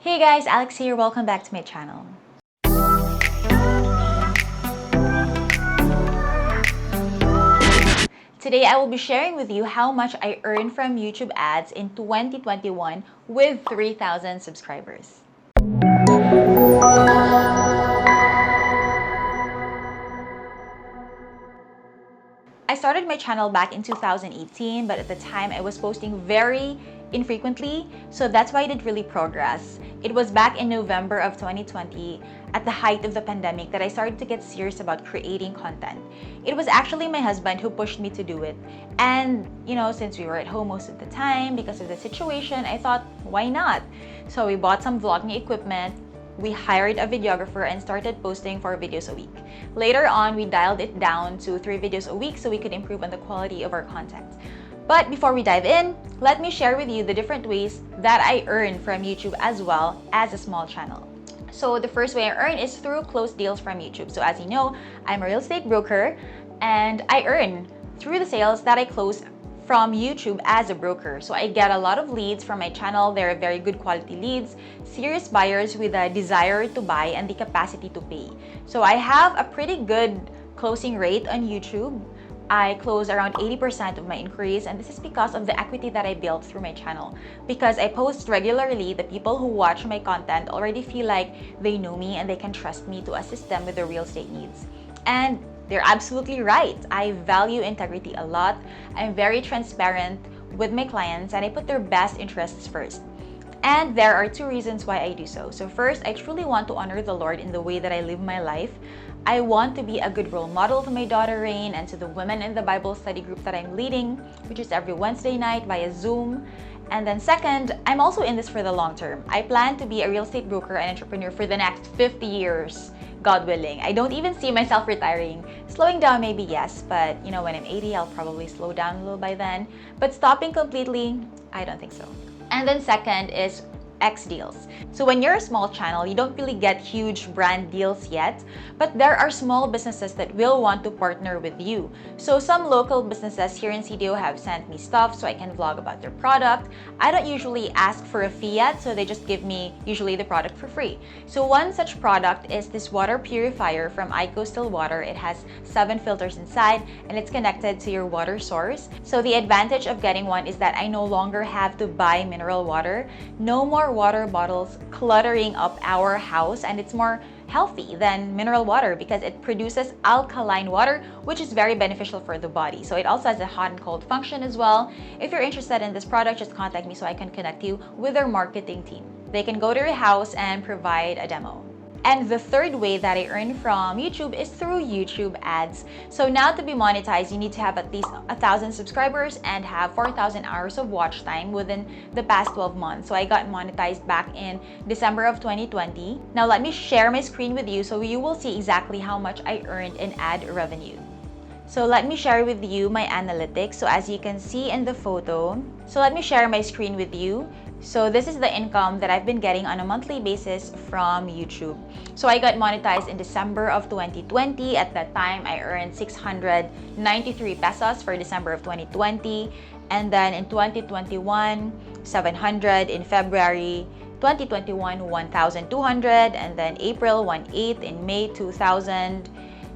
Hey guys, Alex here. Welcome back to my channel. Today I will be sharing with you how much I earned from YouTube ads in 2021 with 3,000 subscribers. I started my channel back in 2018, but at the time I was posting very infrequently, so that's why I didn't really progress. It was back in November of 2020, at the height of the pandemic, that I started to get serious about creating content. It was actually my husband who pushed me to do it. And, since we were at home most of the time because of the situation, I thought, why not? So we bought some vlogging equipment. We hired a videographer and started posting 4 videos a week. Later on, we dialed it down to 3 videos a week so we could improve on the quality of our content. But before we dive in, let me share with you the different ways that I earn from YouTube as well as a small channel. So the first way I earn is through closed deals from YouTube. So as you know, I'm a real estate broker and I earn through the sales that I close from YouTube as a broker. So I get a lot of leads from my channel. They're very good quality leads, serious buyers with a desire to buy and the capacity to pay. So I have a pretty good closing rate on YouTube. I close around 80% of my inquiries, and this is because of the equity that I built through my channel. Because I post regularly, the people who watch my content already feel like they know me and they can trust me to assist them with their real estate needs. And they're absolutely right. I value integrity a lot. I'm very transparent with my clients and I put their best interests first. And there are 2 reasons why I do so. So first, I truly want to honor the Lord in the way that I live my life. I want to be a good role model to my daughter Rain and to the women in the Bible study group that I'm leading, which is every Wednesday night via Zoom. And then second, I'm also in this for the long term. I plan to be a real estate broker and entrepreneur for the next 50 years, God willing. I don't even see myself retiring. Slowing down maybe yes, but when I'm 80, I'll probably slow down a little by then. But stopping completely, I don't think so. And then second is X deals. So when you're a small channel, you don't really get huge brand deals yet, but there are small businesses that will want to partner with you. So some local businesses here in CDO have sent me stuff so I can vlog about their product. I don't usually ask for a fee yet, so they just give me usually the product for free. So one such product is this water purifier from iCoastal Water. It has 7 filters inside and it's connected to your water source. So the advantage of getting one is that I no longer have to buy mineral water. No more water bottles cluttering up our house, and it's more healthy than mineral water because it produces alkaline water, which is very beneficial for the body. So it also has a hot and cold function as well. If you're interested in this product, just contact me so I can connect you with their marketing team. They can go to your house and provide a demo. And the third way that I earn from YouTube is through YouTube ads. So now to be monetized, you need to have at least 1,000 subscribers and have 4,000 hours of watch time within the past 12 months. So I got monetized back in December of 2020. Now let me share my screen with you so you will see exactly how much I earned in ad revenue. So let me share with you my analytics. So as you can see in the photo, so let me share my screen with you. So this is the income that I've been getting on a monthly basis from YouTube. So I got monetized in December of 2020. At that time, I earned 693 pesos for December of 2020. And then in 2021, 700. In February 2021, 1,200. And then April, 1,800. In May, 2,000.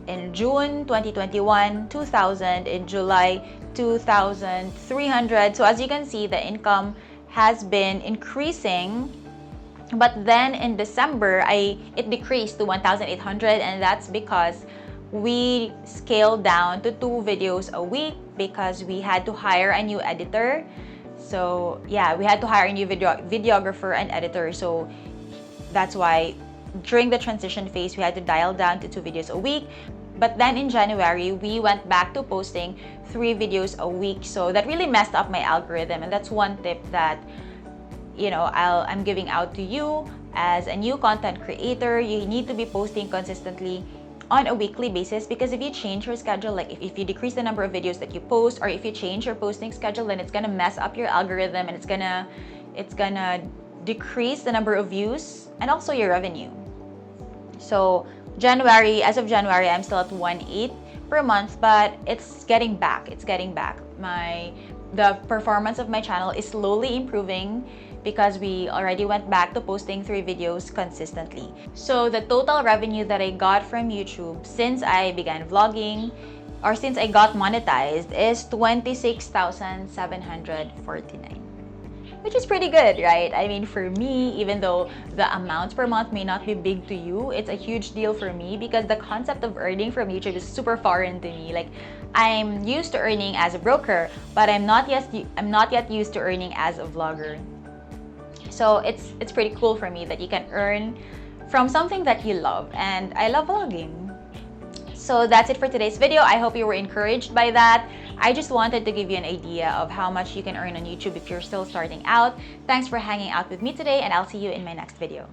In June 2021, 2,000. In July, 2,300. So as you can see, the income has been increasing, but then in December it decreased to 1,800, and that's because we scaled down to 2 videos a week because we had to hire a new editor. So yeah, we had to hire a new videographer and editor. So that's why during the transition phase we had to dial down to 2 videos a week. But then in January, we went back to posting 3 videos a week. So that really messed up my algorithm. And that's one tip that, I'm giving out to you as a new content creator. You need to be posting consistently on a weekly basis, because if you change your schedule, like if you decrease the number of videos that you post, or if you change your posting schedule, then it's gonna mess up your algorithm and it's gonna decrease the number of views and also your revenue. So as of January, I'm still at 1.8 per month, but it's getting back. The performance of my channel is slowly improving because we already went back to posting 3 videos consistently. So the total revenue that I got from YouTube since I began vlogging or since I got monetized is 26,749. Which is pretty good, right? I mean, for me, even though the amounts per month may not be big to you, it's a huge deal for me because the concept of earning from YouTube is super foreign to me. Like, I'm used to earning as a broker, but I'm not yet used to earning as a vlogger. So it's pretty cool for me that you can earn from something that you love, and I love vlogging. So that's it for today's video. I hope you were encouraged by that. I just wanted to give you an idea of how much you can earn on YouTube if you're still starting out. Thanks for hanging out with me today, and I'll see you in my next video.